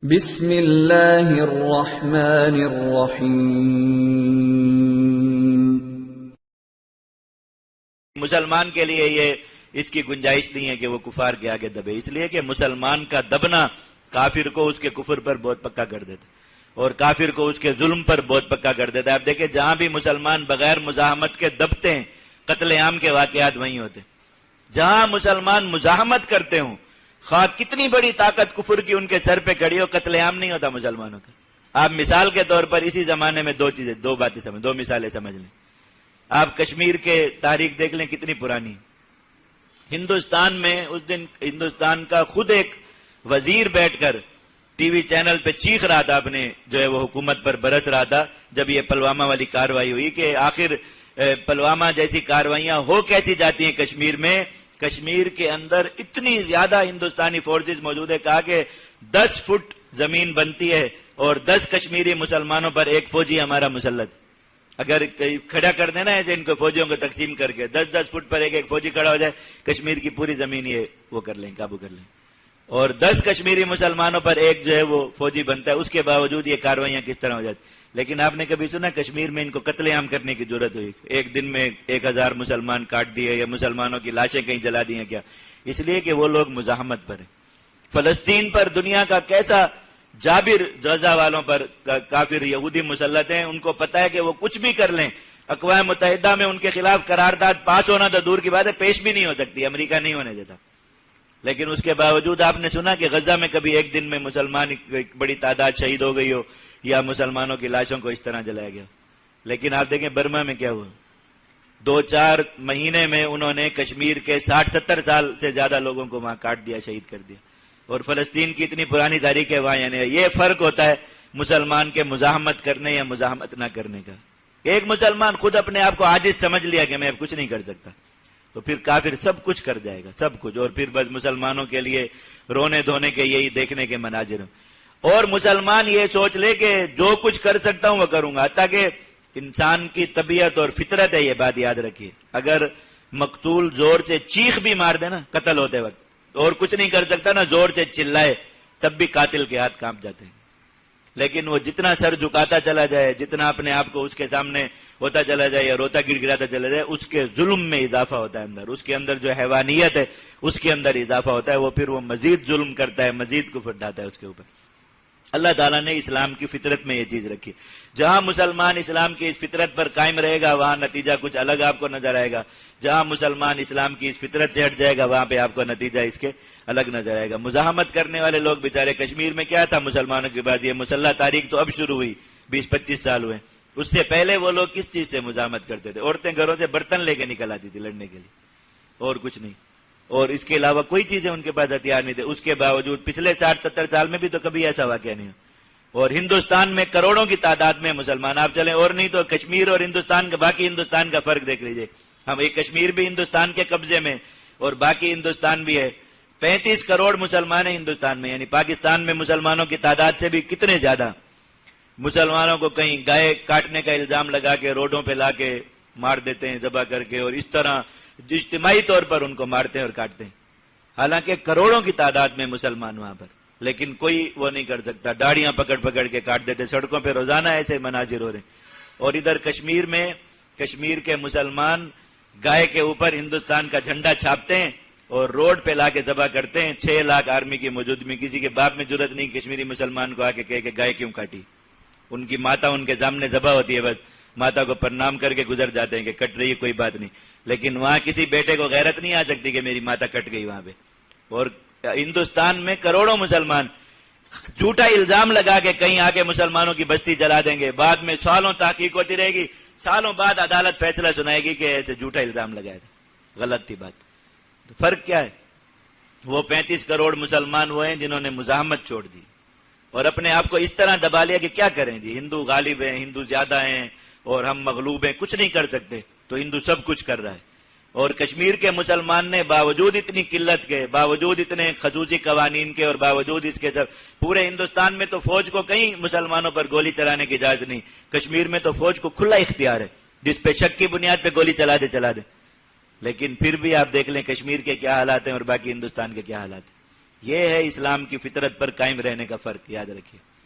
بسم اللہ الرحمن الرحیم۔ مسلمان کے لیے یہ اس کی گنجائش نہیں ہے کہ وہ کفار کے آگے دبے، اس لیے کہ مسلمان کا دبنا کافر کو اس کے کفر پر بہت پکا کر دیتا اور کافر کو اس کے ظلم پر بہت پکا کر دیتا ہے۔ آپ دیکھیں جہاں بھی مسلمان بغیر مزاحمت کے دبتے ہیں قتل عام کے واقعات وہیں ہوتے ہیں۔ جہاں مسلمان مزاحمت کرتے ہوں خواہ کتنی بڑی طاقت کفر کی ان کے سر پہ کھڑی ہو، قتل عام نہیں ہوتا مسلمانوں کا۔ آپ مثال کے طور پر اسی زمانے میں دو مثالیں سمجھ لیں۔ آپ کشمیر کے تاریخ دیکھ لیں کتنی پرانی۔ ہندوستان میں اس دن ہندوستان کا خود ایک وزیر بیٹھ کر ٹی وی چینل پہ چیخ رہا تھا، اپنے جو ہے وہ حکومت پر برس رہا تھا جب یہ پلوامہ والی کارروائی ہوئی کہ آخر پلوامہ جیسی کارروائیاں ہو کیسی جاتی ہیں کشمیر میں۔ کشمیر کے اندر اتنی زیادہ ہندوستانی فورسز موجود ہے، کہا کہ 10 فٹ زمین بنتی ہے اور 10 کشمیری مسلمانوں پر ایک فوجی ہمارا مسلط۔ اگر کھڑا کر دینا ہے ان کو فوجیوں کو تقسیم کر کے 10 فٹ پر ایک فوجی کھڑا ہو جائے، کشمیر کی پوری زمین یہ وہ کر لیں، قابو کر لیں۔ اور 10 کشمیری مسلمانوں پر ایک جو ہے وہ فوجی بنتا ہے، اس کے باوجود یہ کارروائیاں کس طرح ہو جاتی۔ لیکن آپ نے کبھی سنا کشمیر میں ان کو قتل عام کرنے کی ضرورت ہوئی؟ ایک دن میں 1000 مسلمان کاٹ دیے یا مسلمانوں کی لاشیں کہیں جلا دی ہیں کیا؟ اس لیے کہ وہ لوگ مزاحمت پر ہیں۔ فلسطین پر دنیا کا کیسا جابر غزہ والوں پر کافر یہودی مسلط ہیں، ان کو پتا ہے کہ وہ کچھ بھی کر لیں، اقوام متحدہ میں ان کے خلاف قرارداد پاس ہونا تو دور کی بات ہے، پیش بھی نہیں ہو سکتی، امریکہ نہیں ہونے دیتا۔ لیکن اس کے باوجود آپ نے سنا کہ غزہ میں کبھی ایک دن میں مسلمان ایک بڑی تعداد شہید ہو گئی ہو یا مسلمانوں کی لاشوں کو اس طرح جلایا گیا؟ لیکن آپ دیکھیں برما میں کیا ہوا، 2-4 مہینے میں انہوں نے کشمیر کے 60-70 سال سے زیادہ لوگوں کو وہاں کاٹ دیا، شہید کر دیا۔ اور فلسطین کی اتنی پرانی تاریخ ہے وہاں، یعنی یہ فرق ہوتا ہے مسلمان کے مزاحمت کرنے یا مزاحمت نہ کرنے کا۔ ایک مسلمان خود اپنے آپ کو عاجز سمجھ لیا کہ میں اب کچھ نہیں کر سکتا، تو پھر کافر سب کچھ کر جائے گا، سب کچھ، اور پھر بس مسلمانوں کے لیے رونے دھونے کے یہی دیکھنے کے مناظر ہیں۔ اور مسلمان یہ سوچ لے کہ جو کچھ کر سکتا ہوں وہ کروں گا، حتیٰ کہ انسان کی طبیعت اور فطرت ہے، یہ بات یاد رکھیے۔ اگر مقتول زور سے چیخ بھی مار دے نا قتل ہوتے وقت اور کچھ نہیں کر سکتا نا، زور سے چلائے تب بھی قاتل کے ہاتھ کانپ جاتے ہیں۔ لیکن وہ جتنا سر جھکاتا چلا جائے، جتنا اپنے آپ کو اس کے سامنے ہوتا چلا جائے یا روتا گر گراتا چلا جائے، اس کے ظلم میں اضافہ ہوتا ہے، اندر اس کے اندر جو حیوانیت ہے اس کے اندر اضافہ ہوتا ہے، وہ پھر وہ مزید ظلم کرتا ہے، مزید کفر ڈالتا ہے اس کے اوپر۔ اللہ تعالیٰ نے اسلام کی فطرت میں یہ چیز رکھی۔ جہاں مسلمان اسلام کی اس فطرت پر قائم رہے گا وہاں نتیجہ کچھ الگ آپ کو نظر آئے گا، جہاں مسلمان اسلام کی اس فطرت سے ہٹ جائے گا وہاں پہ آپ کو نتیجہ اس کے الگ نظر آئے گا۔ مزاحمت کرنے والے لوگ بیچارے، کشمیر میں کیا تھا مسلمانوں کے بعد، یہ مسلح تاریخ تو اب شروع ہوئی، 20-25 سال ہوئے، اس سے پہلے وہ لوگ کس چیز سے مزاحمت کرتے تھے؟ عورتیں گھروں سے برتن لے کے نکل آتی تھی لڑنے کے لیے، اور کچھ نہیں، اور اس کے علاوہ کوئی چیزیں ان کے پاس ہتھیار نہیں تھے۔ اس کے باوجود پچھلے 60-70 سال میں بھی تو کبھی ایسا واقعہ نہیں ہوا۔ اور ہندوستان میں کروڑوں کی تعداد میں مسلمان، آپ چلیں اور نہیں تو کشمیر اور ہندوستان کا باقی ہندوستان کا فرق دیکھ لیجئے۔ ہم ایک کشمیر بھی ہندوستان کے قبضے میں اور باقی ہندوستان بھی ہے، 35 کروڑ مسلمان ہیں ہندوستان میں، یعنی پاکستان میں مسلمانوں کی تعداد سے بھی کتنے زیادہ۔ مسلمانوں کو کہیں گائے کاٹنے کا الزام لگا کے روڈوں پہ لا کے مار دیتے ہیں ذبح کر کے، اور اس طرح اجتماعی طور پر ان کو مارتے ہیں اور کاٹتے ہیں، حالانکہ کروڑوں کی تعداد میں مسلمان وہاں پر، لیکن کوئی وہ نہیں کر سکتا، داڑیاں پکڑ پکڑ کے کاٹ دیتے، سڑکوں پہ روزانہ ایسے مناظر ہو رہے ہیں۔ اور ادھر کشمیر میں کشمیر کے مسلمان گائے کے اوپر ہندوستان کا جھنڈا چھاپتے ہیں اور روڈ پہ لا کے ذبح کرتے ہیں، 6 لاکھ آرمی کی موجودگی میں کسی کے باپ میں جرت نہیں کشمیری مسلمان کو آ کے کہے کہ گائے کیوں کاٹی۔ ان کی ماتا ان کے سامنے ذبح ہوتی ہے، بس ماتا کو پرنام کر کے گزر جاتے ہیں کہ کٹ رہی ہے کوئی بات نہیں، لیکن وہاں کسی بیٹے کو غیرت نہیں آ سکتی کہ میری ماتا کٹ گئی وہاں پہ۔ اور ہندوستان میں کروڑوں مسلمان جھوٹا الزام لگا کے کہیں آ کے مسلمانوں کی بستی جلا دیں گے، بعد میں سالوں تحقیق ہوتی رہے گی، سالوں بعد عدالت فیصلہ سنائے گی کہ ایسے جھوٹا الزام لگایا تھا، غلط تھی بات۔ تو فرق کیا ہے؟ وہ 35 کروڑ مسلمان وہ ہیں جنہوں نے مزاحمت چھوڑ دی اور اپنے آپ کو اس طرح دبا لیا کہ کیا کریں جی، ہندو غالب ہیں، ہندو زیادہ ہیں اور ہم مغلوب ہیں، کچھ نہیں کر سکتے، تو ہندو سب کچھ کر رہا ہے۔ اور کشمیر کے مسلمان نے باوجود اتنی قلت کے، باوجود اتنے خصوصی قوانین کے اور باوجود اس کے پورے ہندوستان میں تو فوج کو کہیں مسلمانوں پر گولی چلانے کی اجازت نہیں، کشمیر میں تو فوج کو کھلا اختیار ہے، جس پہ شک کی بنیاد پہ گولی چلا دے۔ لیکن پھر بھی آپ دیکھ لیں کشمیر کے کیا حالات ہیں اور باقی ہندوستان کے کیا حالات ہیں۔ یہ ہے اسلام کی فطرت پر قائم رہنے کا فرق، یاد رکھیے۔